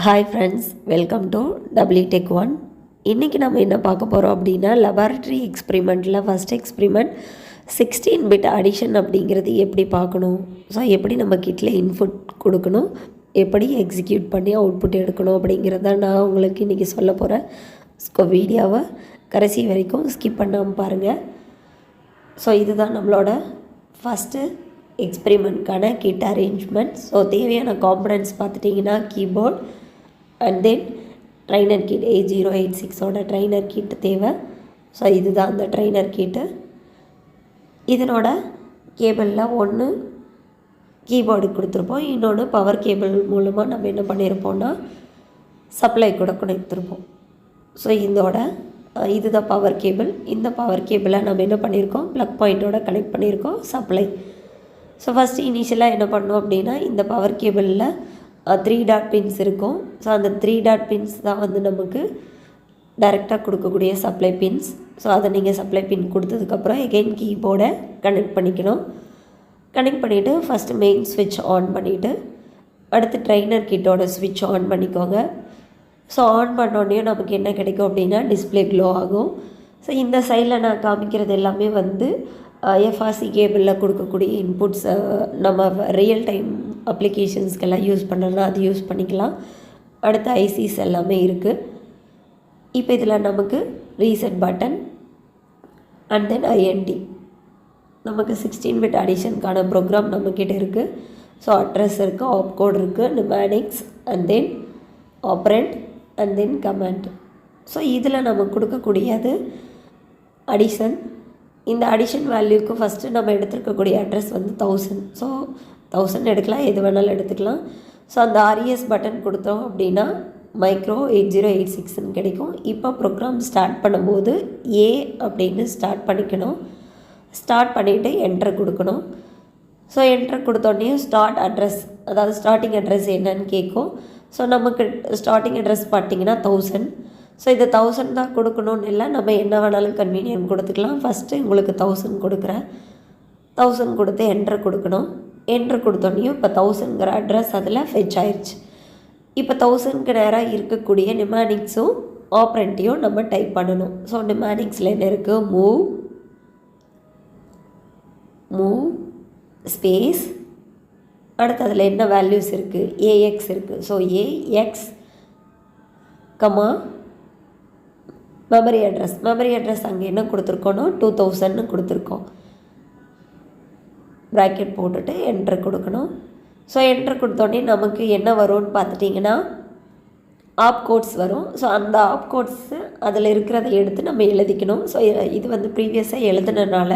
Hi friends, welcome to TECQ1. இன்றைக்கி நம்ம என்ன பார்க்க போகிறோம் அப்படின்னா, லெபார்ட்ரி எக்ஸ்பிரிமெண்ட்டில் ஃபஸ்ட் எக்ஸ்பிரிமெண்ட் 16 பிட் அடிஷன் அப்படிங்கிறது எப்படி பார்க்கணும், ஸோ எப்படி நம்ம கிட்டில் இன்புட் கொடுக்கணும், எப்படி எக்ஸிக்யூட் பண்ணி அவுட்புட் எடுக்கணும் அப்படிங்கிறத நான் உங்களுக்கு இன்றைக்கி சொல்ல போகிறேன். ஸோ வீடியோவை கடைசி வரைக்கும் ஸ்கிப் பண்ணாமல் பாருங்கள். ஸோ இதுதான் நம்மளோட ஃபஸ்ட்டு எக்ஸ்பிரிமெண்ட்கான கிட் அரேஞ்ச்மெண்ட். ஸோ தேவையான காம்பனன்ட்ஸ் பார்த்துட்டிங்கன்னா keyboard and then trainer kit A086ஓட ட்ரைனர் கிட் தேவை. ஸோ இதுதான் அந்த ட்ரைனர் கிட்டு. இதனோட கேபிளில் ஒன்று கீபோர்டு கொடுத்துருப்போம், இன்னொன்று பவர் கேபிள் மூலமாக நம்ம என்ன பண்ணியிருப்போம்னா சப்ளை கூட கொடுத்துருப்போம். ஸோ இதுதான் பவர் கேபிள். இந்த பவர் கேபிளை நம்ம என்ன பண்ணியிருக்கோம், ப்ளக் பாயிண்ட்டோட கனெக்ட் பண்ணியிருக்கோம் சப்ளை. ஸோ ஃபஸ்ட்டு இனிஷியலாக என்ன பண்ணோம் அப்படின்னா, இந்த பவர் கேபிளில் 3 டாட் பின்ஸ் இருக்கும். ஸோ அந்த 3 டாட் பின்ஸ் தான் வந்து நமக்கு டைரெக்டாக கொடுக்கக்கூடிய சப்ளை பின்ஸ். ஸோ அதை நீங்கள் சப்ளை பின் கொடுத்ததுக்கப்புறம் எகெயின் கீபோர்டை கனெக்ட் பண்ணிக்கணும். கனெக்ட் பண்ணிவிட்டு ஃபஸ்ட்டு மெயின் ஸ்விட்ச் ஆன் பண்ணிவிட்டு அடுத்து ட்ரைனர் கிட்டோட ஸ்விட்ச் ஆன் பண்ணிக்கோங்க. ஸோ ஆன் பண்ணோடனே நமக்கு என்ன கிடைக்கும் அப்படின்னா டிஸ்பிளே க்ளோ ஆகும். ஸோ இந்த சைடில் நான் காமிக்கிறது எல்லாமே வந்து எஃப்ஆர்சி கேபிளில் கொடுக்கக்கூடிய இன்புட்ஸ். நம்ம ரியல் டைம் அப்ளிகேஷன்ஸ்க்கெல்லாம் யூஸ் பண்ணுறதுனா அது யூஸ் பண்ணிக்கலாம். அடுத்த ஐசிஸ் எல்லாமே இருக்குது. இப்போ இதில் நமக்கு reset button and then INT, நமக்கு 16 பிட் அடிஷனுக்கான ப்ரோக்ராம் நம்மக்கிட்ட இருக்குது. ஸோ அட்ரஸ் இருக்குது, ஆப்கோட் இருக்குது, numerics and then operand and then command. So இதில் நம்ம கொடுக்கக்கூடியது அடிஷன். இந்த அடிஷன் வேல்யூக்கு ஃபஸ்ட்டு நம்ம எடுத்துருக்கக்கூடிய அட்ரஸ் வந்து 1000. ஸோ 1000 எடுக்கலாம், எது வேணாலும் எடுத்துக்கலாம். ஸோ அந்த ஆர்இஎஸ் பட்டன் கொடுத்தோம் அப்படின்னா மைக்ரோ 8086ன்னு கிடைக்கும். இப்போ ப்ரோக்ராம் ஸ்டார்ட் பண்ணும்போது ஏ அப்படின்னு ஸ்டார்ட் பண்ணிக்கணும். ஸ்டார்ட் பண்ணிவிட்டு என்டர் கொடுக்கணும். ஸோ என்டர் கொடுத்தோடனே ஸ்டார்ட் அட்ரஸ், அதாவது ஸ்டார்டிங் அட்ரஸ் என்னன்னு கேட்கும். ஸோ நமக்கு ஸ்டார்டிங் அட்ரஸ் பார்த்திங்கன்னா 1000. ஸோ இது 1000 தான் கொடுக்கணும்னு இல்லை, நம்ம என்ன வேணாலும் கன்வீனியன்ட் கொடுத்துக்கலாம். ஃபஸ்ட்டு உங்களுக்கு 1000 கொடுக்குறேன். 1000 கொடுத்து என்ட்ரு கொடுக்கணும். என்ட்ரு கொடுத்தோன்னையும் இப்போ 1000ங்கிற அட்ரஸ் அதில் ஃபெச் ஆயிடுச்சு. இப்போ 1000க்கு நேராக இருக்கக்கூடிய நியூமேரிக்ஸும் ஆப்ரண்ட்டையும் நம்ம டைப் பண்ணணும். ஸோ நியூமேரிக்ஸில் என்ன இருக்குது, மூவ் ஸ்பேஸ், அடுத்து அதில் என்ன வேல்யூஸ் இருக்குது, ஏஎக்ஸ் இருக்குது. So AX comma memory address அங்கே என்ன கொடுத்துருக்கோனோ 2000ன்னு கொடுத்துருக்கோம். ப்ராக்கெட் போட்டுட்டு என்ட்ரு கொடுக்கணும். ஸோ என்ட்ரு கொடுத்தோடனே நமக்கு என்ன வரும்னு பார்த்துட்டிங்கன்னா ஆப்கோட்ஸ் வரும். ஸோ அந்த ஆப்கோட்ஸு அதில் இருக்கிறத எடுத்து நம்ம எழுதிக்கணும். ஸோ இது வந்து ப்ரீவியஸாக எழுதுனதுனால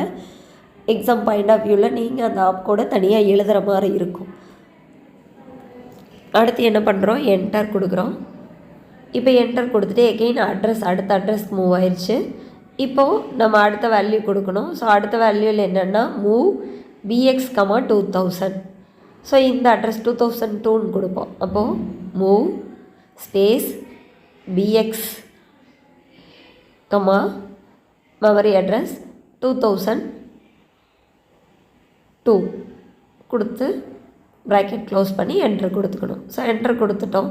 எக்ஸாம் பாயிண்ட் ஆஃப் வியூவில் நீங்கள் அந்த ஆப்கோடை தனியாக எழுதுகிற மாதிரி இருக்கும். அடுத்து என்ன பண்ணுறோம், என்டர் கொடுக்குறோம். இப்போ என்டர் கொடுத்துட்டு எகெயின் அடுத்த அட்ரஸ்க்கு மூவ் ஆயிடுச்சு. இப்போது நம்ம அடுத்த வேல்யூ கொடுக்கணும். ஸோ அடுத்த வேல்யூவில் என்னென்னா மூவ் பிஎக்ஸ் கமா 2000. ஸோ இந்த அட்ரஸ் 2002ன்னு கொடுப்போம். அப்போது move space BX comma memory address 2002 கொடுத்து ப்ராக்கெட் க்ளோஸ் பண்ணி என்ட்ரு கொடுத்துக்கணும். ஸோ என்ட்ரு கொடுத்துட்டோம்.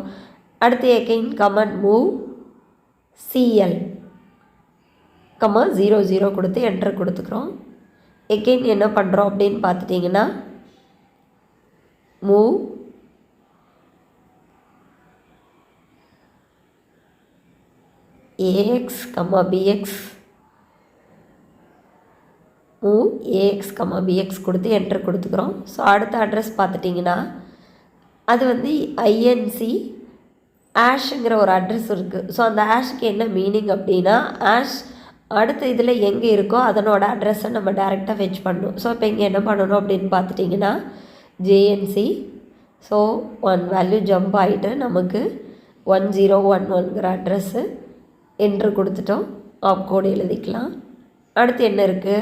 அடுத்து again command move CL comma 00 கொடுத்து என்ட்ரு கொடுத்துக்கிறோம். எகெயின் என்ன பண்ணுறோம் அப்படின்னு பார்த்துட்டிங்கன்னா move AX comma BX, move AX comma BX கொடுத்து என்ட்ரு கொடுத்துக்கிறோம். ஸோ அடுத்த அட்ரஸ் பார்த்துட்டிங்கன்னா அது வந்து ஐஎன்சி ஆஷுங்கிற ஒரு அட்ரஸ் இருக்குது. ஸோ அந்த ஆஷுக்கு என்ன மீனிங் அப்படின்னா, ஆஷ் அடுத்த இதில் எங்கே இருக்கோ அதனோட அட்ரஸை நம்ம டேரெக்டாக ஃபெச் பண்ணணும். ஸோ இப்போ இங்கே என்ன பண்ணணும் அப்படின்னு பார்த்துட்டிங்கன்னா ஜேஎன்சி. ஸோ 1 வேல்யூ ஜம்ப் ஆகிட்டு நமக்கு 1011ங்கிற அட்ரஸ்ஸு என்ட்ரு கொடுத்துட்டோம். ஆப்கோடு எழுதிக்கலாம். அடுத்து என்ன இருக்குது,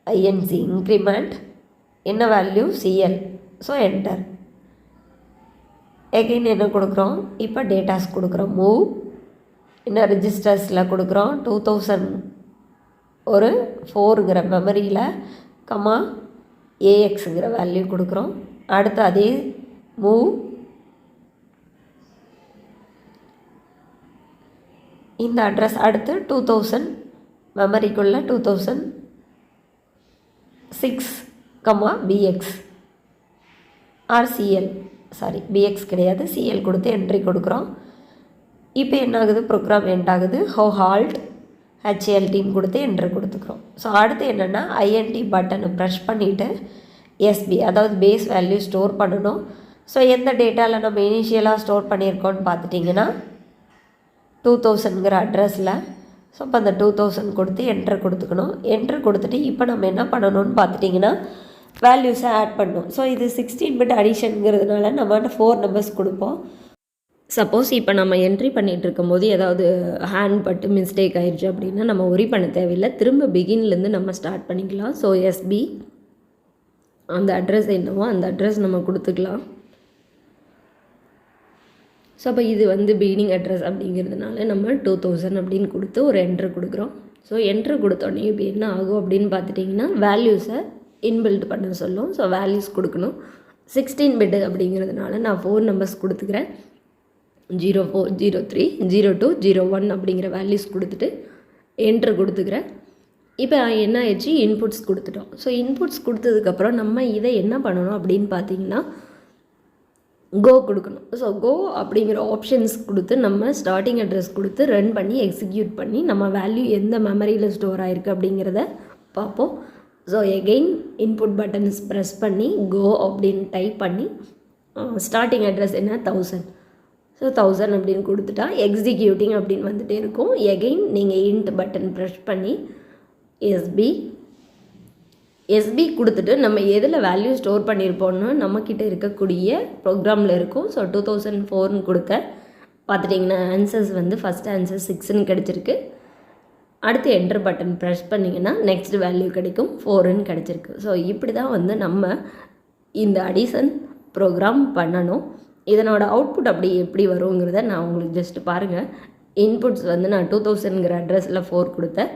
ஐஎன்சி இன்க்ரிமெண்ட், என்ன value CL. So enter. Again என்ன கொடுக்குறோம், இப்போ டேட்டாஸ் கொடுக்குறோம். மூவ் என்ன ரிஜிஸ்டர்ஸில் கொடுக்குறோம் 2000 ஒரு 4ங்கிற மெமரியில் கமா ஏஎக்ஸுங்கிற வேல்யூ கொடுக்குறோம். அடுத்து அதே மூவ் இந்த அட்ரஸ் அடுத்து 2000 மெமரிக்குள்ளே 2006, BX or CL, sorry BX கிடையாது, சிஎல் கொடுத்து என்ட்ரி கொடுக்குறோம். இப்போ என்ன ஆகுது, ப்ரோக்ராம் எண்ட் ஆகுது. ஹால்ட் ஹெச்எல்டின்னு கொடுத்து என்ட்ரி கொடுத்துக்கிறோம். ஸோ அடுத்து என்னென்னா ஐஎன்டி பட்டனை ப்ரெஷ் பண்ணிவிட்டு எஸ்பி, அதாவது பேஸ் வேல்யூ ஸ்டோர் பண்ணணும். ஸோ எந்த டேட்டாவில் நம்ம இனிஷியலாக ஸ்டோர் பண்ணியிருக்கோன்னு பார்த்துட்டிங்கன்னா 2000ங்கிற அட்ரஸில். ஸோ இப்போ அந்த 2000 கொடுத்து என்ட்ரு கொடுத்துக்கணும். என்ட்ரு கொடுத்துட்டு இப்போ நம்ம என்ன பண்ணணும்னு பார்த்துட்டிங்கன்னா வேல்யூஸை ஆட் பண்ணணும். ஸோ இது 16 பிட் அடிஷனுங்கிறதுனால நம்ம 4 நம்பர்ஸ் கொடுப்போம். சப்போஸ் இப்போ நம்ம என்ட்ரி பண்ணிகிட்டு இருக்கும்போது ஏதாவது ஹேண்ட் பட்டு மிஸ்டேக் ஆயிடுச்சு அப்படின்னா நம்ம ஒரி பண்ண தேவையில்லை, திரும்ப பிகின்லேருந்து நம்ம ஸ்டார்ட் பண்ணிக்கலாம். ஸோ எஸ்பி அந்த அட்ரஸ் என்னவோ அந்த அட்ரஸ் நம்ம கொடுத்துக்கலாம். ஸோ அப்போ இது பிகினிங் அட்ரஸ் அப்படிங்கிறதுனால நம்ம 2000 அப்படின்னு கொடுத்து ஒரு என்ட்ரு கொடுக்குறோம். ஸோ என்ட்ரு கொடுத்தோடனே இப்போ என்ன ஆகும் அப்படின்னு பார்த்துட்டிங்கன்னா வேல்யூஸை இன்பில்ட் பண்ண சொல்லும். ஸோ வேல்யூஸ் கொடுக்கணும். 16 பிட் அப்படிங்கிறதுனால நான் 4 நம்பர்ஸ் கொடுத்துக்கிறேன். 04, 03, 02, 01 அப்படிங்கிற வேல்யூஸ் கொடுத்துட்டு என்ட்ரு கொடுத்துக்கிறேன். இப்போ என்ன ஆயிடுச்சு, இன்புட்ஸ் கொடுத்துட்டோம். ஸோ இன்புட்ஸ் கொடுத்ததுக்கப்புறம் நம்ம இதை என்ன பண்ணணும் அப்படின்னு பார்த்தீங்கன்னா கோ கொடுக்கணும். ஸோ கோ அப்படிங்கிற ஆப்ஷன்ஸ் கொடுத்து நம்ம ஸ்டார்டிங் அட்ரஸ் கொடுத்து ரன் பண்ணி எக்ஸிக்யூட் பண்ணி நம்ம வேல்யூ எந்த மெமரியில் ஸ்டோர் ஆகிருக்கு அப்படிங்கிறத பார்ப்போம். So again input buttons press பண்ணி கோ அப்படின்னு டைப் பண்ணி ஸ்டார்டிங் அட்ரஸ் என்ன 1000. ஸோ 1000 அப்படின்னு கொடுத்துட்டா எக்ஸிக்யூட்டிங் அப்படின்னு வந்துகிட்டே இருக்கும். எகெயின் நீங்கள் இன்ட் பட்டன் ப்ரெஸ் பண்ணி எஸ்பி கொடுத்துட்டு நம்ம எதில் வேல்யூ ஸ்டோர் பண்ணியிருப்போம்னு நம்மக்கிட்ட இருக்கக்கூடிய ப்ரோக்ராமில் இருக்கும். ஸோ 2004ன்னு கொடுக்க பார்த்துட்டிங்கன்னா ஆன்சர்ஸ் ஃபஸ்ட் ஆன்சர் 6ன்னு கிடச்சிருக்கு. அடுத்து என்ட்ரு பட்டன் ப்ரெஸ் பண்ணிங்கன்னா நெக்ஸ்ட் வேல்யூ கிடைக்கும் 4ன்னு கிடச்சிருக்கு. ஸோ இப்படி தான் நம்ம இந்த அடிஷன் ப்ரோக்ராம் பண்ணணும். இதனோட அவுட்புட் அப்படி எப்படி வருங்கிறத நான் உங்களுக்கு ஜஸ்ட் பாருங்கள். இன்புட்ஸ் நான் 2000ங்கிற அட்ரஸில் 4 கொடுத்தேன்,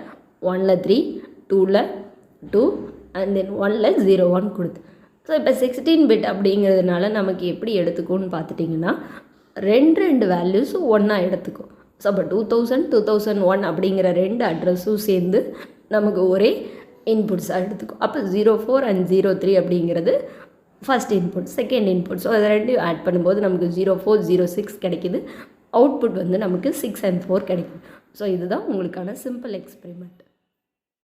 1ல் 3, 2ல் 2 அண்ட் தென் 1ல் 01 கொடுத்து. ஸோ இப்போ 16 பிட் அப்படிங்கிறதுனால நமக்கு எப்படி எடுத்துக்கும்னு பார்த்துட்டிங்கன்னா ரெண்டு வேல்யூஸும் ஒன்றா எடுத்துக்கும். ஸோ அப்போ 2000, 2001 அப்படிங்கிற 2 அட்ரஸும் சேர்ந்து நமக்கு ஒரே இன்புட்ஸாக எடுத்துக்கும். அப்போ 04 அண்ட் 03 அப்படிங்கிறது first input, second input. So அதை ரெண்டையும் ஆட் பண்ணும்போது நமக்கு 04, 06 கிடைக்கிது. அவுட்புட் நமக்கு 6 and 4 கிடைக்குது. ஸோ இதுதான் உங்களுக்கான சிம்பிள் எக்ஸ்பெரிமெண்ட்.